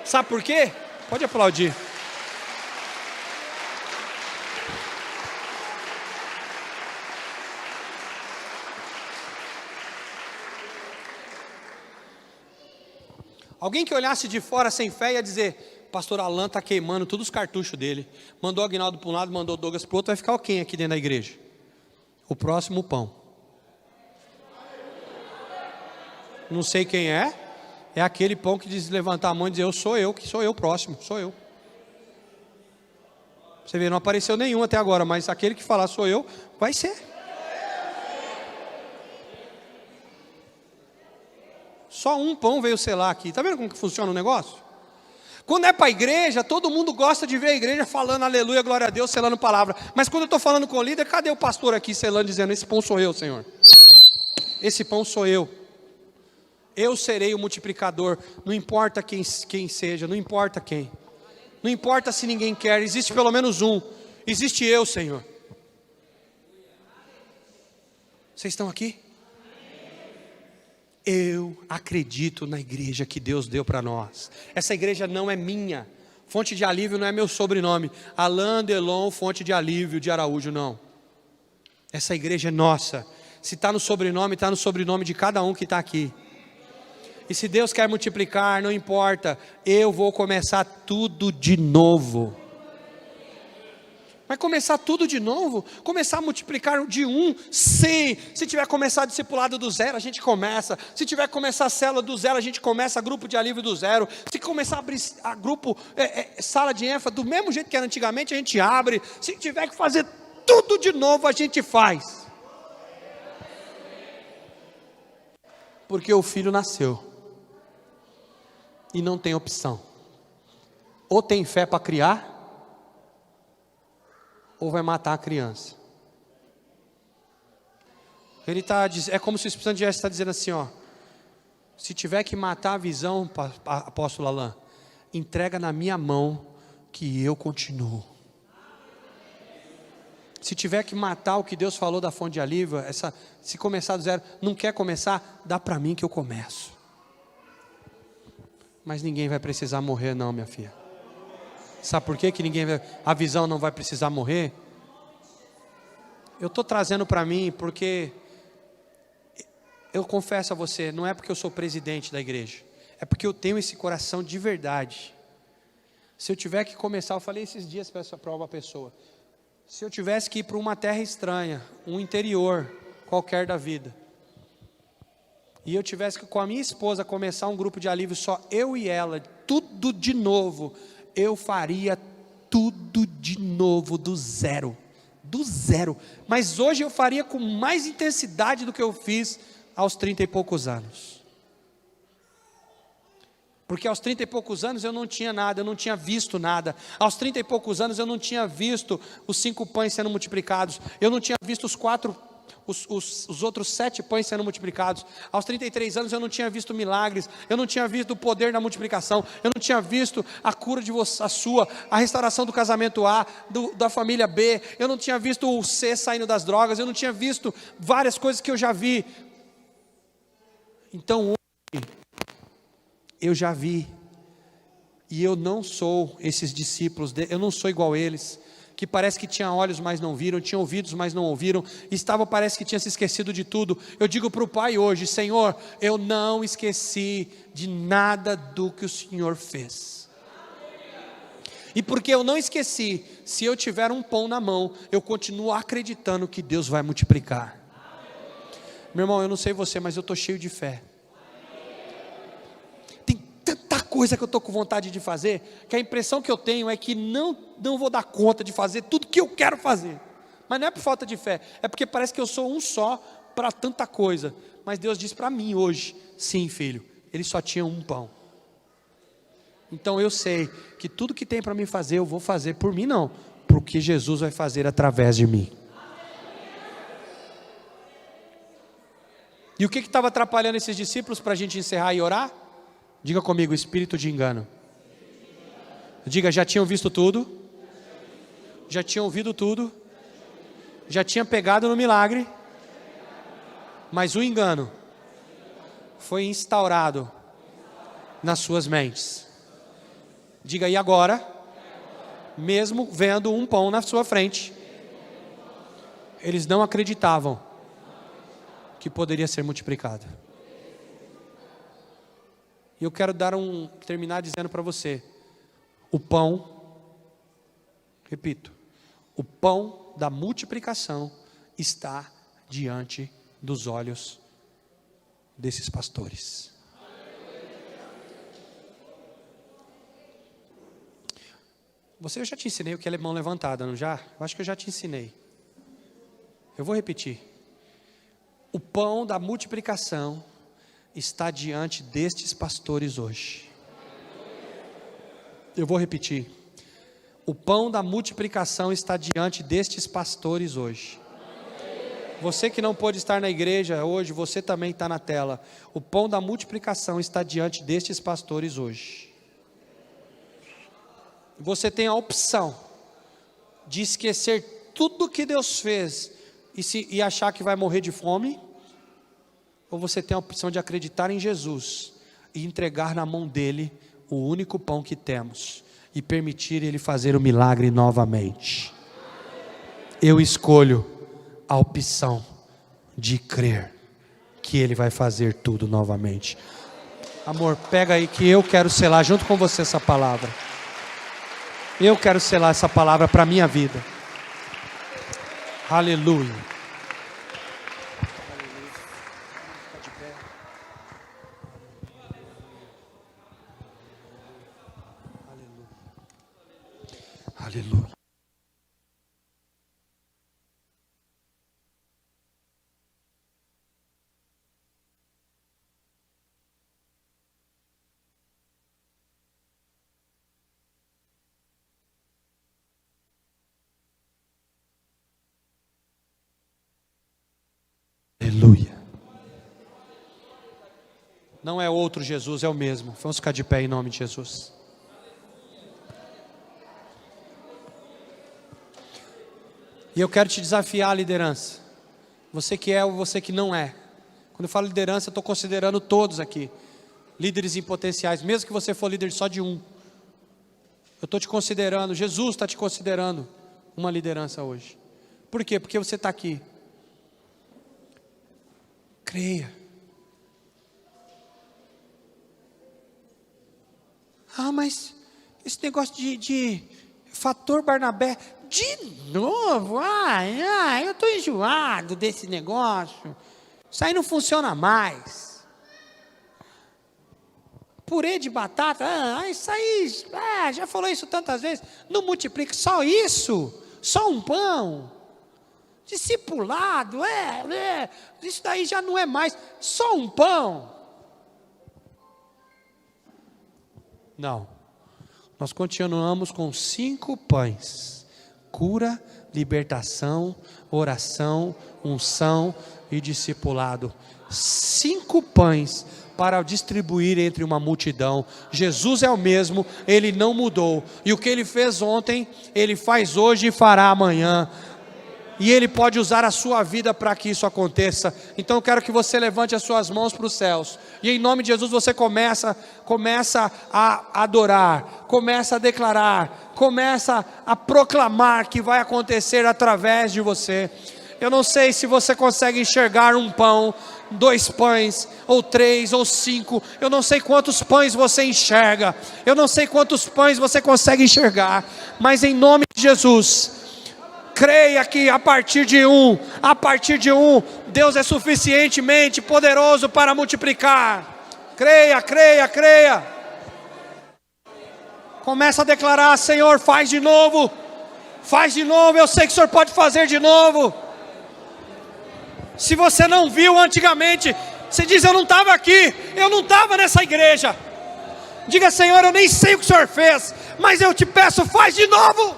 Sabe por quê? Pode aplaudir. Alguém que olhasse de fora sem fé ia dizer: pastor Alan está queimando todos os cartuchos dele. Mandou o Aguinaldo para um lado, mandou o Douglas para o outro. Vai ficar quem aqui dentro da igreja? O próximo pão. Não sei quem é. É aquele pão que diz levantar a mão e dizer: eu sou eu, que sou eu próximo, sou eu. Você vê, não apareceu nenhum até agora, mas aquele que falar sou eu, vai ser. Só um pão veio selar aqui. Está vendo como que funciona o negócio? Quando é para a igreja, todo mundo gosta de ver a igreja falando aleluia, glória a Deus, selando palavra. Mas quando eu estou falando com o líder, cadê o pastor aqui selando, dizendo: esse pão sou eu, Senhor. Esse pão sou eu. Eu serei o multiplicador. Não importa quem seja, não importa quem. Não importa se ninguém quer, existe pelo menos um. Existe eu, Senhor. Vocês estão aqui? Eu acredito na igreja que Deus deu para nós. Essa igreja não é minha. Fonte de alívio não é meu sobrenome. Alain Delon, fonte de alívio de Araújo, não. Essa igreja é nossa. Se está no sobrenome, está no sobrenome de cada um que está aqui. E se Deus quer multiplicar, não importa. Eu vou começar tudo de novo. Vai começar tudo de novo? Começar a multiplicar de 1? Sim. Se tiver que começar discipulado do 0, a gente começa. Se tiver que começar a célula do 0, a gente começa grupo de alívio do 0. Se começar a abrir a grupo, sala de ênfase, do mesmo jeito que era antigamente, a gente abre. Se tiver que fazer tudo de novo, a gente faz. Porque o filho nasceu. E não tem opção. Ou tem fé para criar, ou vai matar a criança. Ele está dizendo, é como se o Espírito Santo está dizendo assim, ó: se tiver que matar a visão, apóstolo Alain, entrega na minha mão que eu continuo. Se tiver que matar o que Deus falou da fonte de alívio, se começar do 0, não quer começar, dá para mim que eu começo. Mas ninguém vai precisar morrer não, minha filha. Sabe por quê que a visão não vai precisar morrer? Eu estou trazendo para mim porque, eu confesso a você, não é porque eu sou presidente da igreja, é porque eu tenho esse coração de verdade. Se eu tiver que começar, eu falei esses dias para uma pessoa, se eu tivesse que ir para uma terra estranha, um interior qualquer da vida, e eu tivesse que com a minha esposa começar um grupo de alívio só eu e ela, tudo de novo, eu faria tudo de novo, do zero, mas hoje eu faria com mais intensidade do que eu fiz aos 30 e poucos anos, porque aos 30 e poucos anos eu não tinha nada, eu não tinha visto nada, aos 30 e poucos anos eu não tinha visto os 5 pães sendo multiplicados, eu não tinha visto os outros 7 pães sendo multiplicados. Aos 33 anos eu não tinha visto milagres, eu não tinha visto o poder da multiplicação, eu não tinha visto a cura de você, a restauração do casamento A, da família B, eu não tinha visto o C saindo das drogas, eu não tinha visto várias coisas que eu já vi. Então hoje, eu já vi, e eu não sou esses discípulos, eu não sou igual a eles, que parece que tinha olhos, mas não viram, tinha ouvidos, mas não ouviram, parece que tinha se esquecido de tudo. Eu digo para o Pai hoje: Senhor, eu não esqueci de nada do que o Senhor fez. E porque eu não esqueci, se eu tiver um pão na mão, eu continuo acreditando que Deus vai multiplicar. Meu irmão, eu não sei você, mas eu estou cheio de fé. Tanta coisa que eu estou com vontade de fazer, que a impressão que eu tenho é que não vou dar conta de fazer tudo que eu quero fazer. Mas não é por falta de fé, é porque parece que eu sou um só para tanta coisa. Mas Deus diz para mim hoje, sim, filho, ele só tinha um pão. Então eu sei que tudo que tem para mim fazer, eu vou fazer por mim não, porque Jesus vai fazer através de mim. E o que estava atrapalhando esses discípulos para a gente encerrar e orar? Diga comigo, espírito de engano. Diga, já tinham visto tudo, já tinham ouvido tudo, já tinha pegado no milagre, mas o engano foi instaurado nas suas mentes. Diga, e agora, mesmo vendo um pão na sua frente, eles não acreditavam que poderia ser multiplicado. E eu quero terminar dizendo para você, o pão, repito, o pão da multiplicação está diante dos olhos desses pastores. Eu já te ensinei o que é mão levantada, não já? Eu acho que eu já te ensinei. Eu vou repetir. O pão da multiplicação está diante destes pastores hoje. Eu vou repetir. O pão da multiplicação está diante destes pastores hoje. Você que não pôde estar na igreja hoje, você também está na tela. O pão da multiplicação está diante destes pastores hoje. Você tem a opção de esquecer tudo que Deus fez e achar que vai morrer de fome, ou você tem a opção de acreditar em Jesus e entregar na mão dele o único pão que temos e permitir ele fazer o milagre novamente. Eu escolho a opção de crer que ele vai fazer tudo novamente. Amor, pega aí que eu quero selar junto com você essa palavra. Eu quero selar essa palavra para a minha vida. Aleluia. Aleluia. Aleluia. Não é outro Jesus, é o mesmo. Vamos ficar de pé em nome de Jesus. E eu quero te desafiar a liderança. Você que é ou você que não é. Quando eu falo liderança, eu estou considerando todos aqui. Líderes em potenciais, mesmo que você for líder só de um. Eu estou te considerando, Jesus está te considerando uma liderança hoje. Por quê? Porque você está aqui. Creia. Ah, mas esse negócio de fator Barnabé, de novo, eu estou enjoado desse negócio, isso aí não funciona mais. Purê de batata, isso aí, já falou isso tantas vezes, não multiplica, só isso, só um pão. Discipulado, isso daí já não é mais, só um pão. Não, nós continuamos com 5 pães, cura, libertação, oração, unção e discipulado. 5 pães para distribuir entre uma multidão. Jesus é o mesmo, ele não mudou, e o que ele fez ontem, ele faz hoje e fará amanhã. E Ele pode usar a sua vida para que isso aconteça. Então eu quero que você levante as suas mãos para os céus. E em nome de Jesus você começa a adorar, começa a declarar, começa a proclamar que vai acontecer através de você. Eu não sei se você consegue enxergar um pão, 2 pães, ou 3, ou 5. Eu não sei quantos pães você enxerga. Eu não sei quantos pães você consegue enxergar. Mas em nome de Jesus, creia que a partir de um, Deus é suficientemente poderoso para multiplicar. Creia, creia, creia. Começa a declarar: Senhor, faz de novo. Faz de novo, eu sei que o Senhor pode fazer de novo. Se você não viu antigamente, você diz: eu não estava aqui, eu não estava nessa igreja. Diga: Senhor, eu nem sei o que o Senhor fez, mas eu te peço, faz de novo.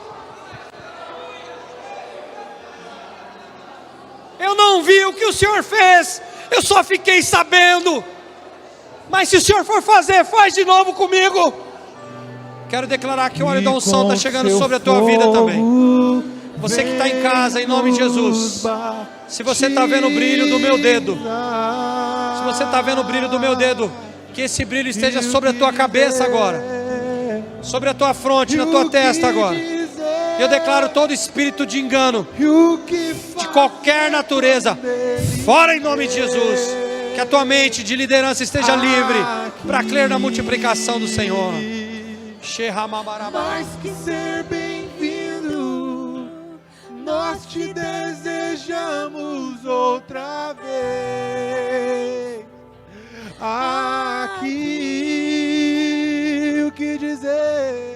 Eu não vi o que o Senhor fez, eu só fiquei sabendo. Mas se o Senhor for fazer, faz de novo comigo. Quero declarar que o óleo da unção está chegando sobre a tua vida também. Você que está em casa, em nome de Jesus. Se você está vendo o brilho do meu dedo, se você está vendo o brilho do meu dedo, que esse brilho esteja sobre a tua cabeça agora, sobre a tua fronte, na tua testa agora. Eu declaro todo espírito de engano, de qualquer natureza, fora em nome de Jesus. Que a tua mente de liderança esteja livre para crer na multiplicação do Senhor. Mais que ser bem-vindo, nós te desejamos outra vez. Aqui o que dizer?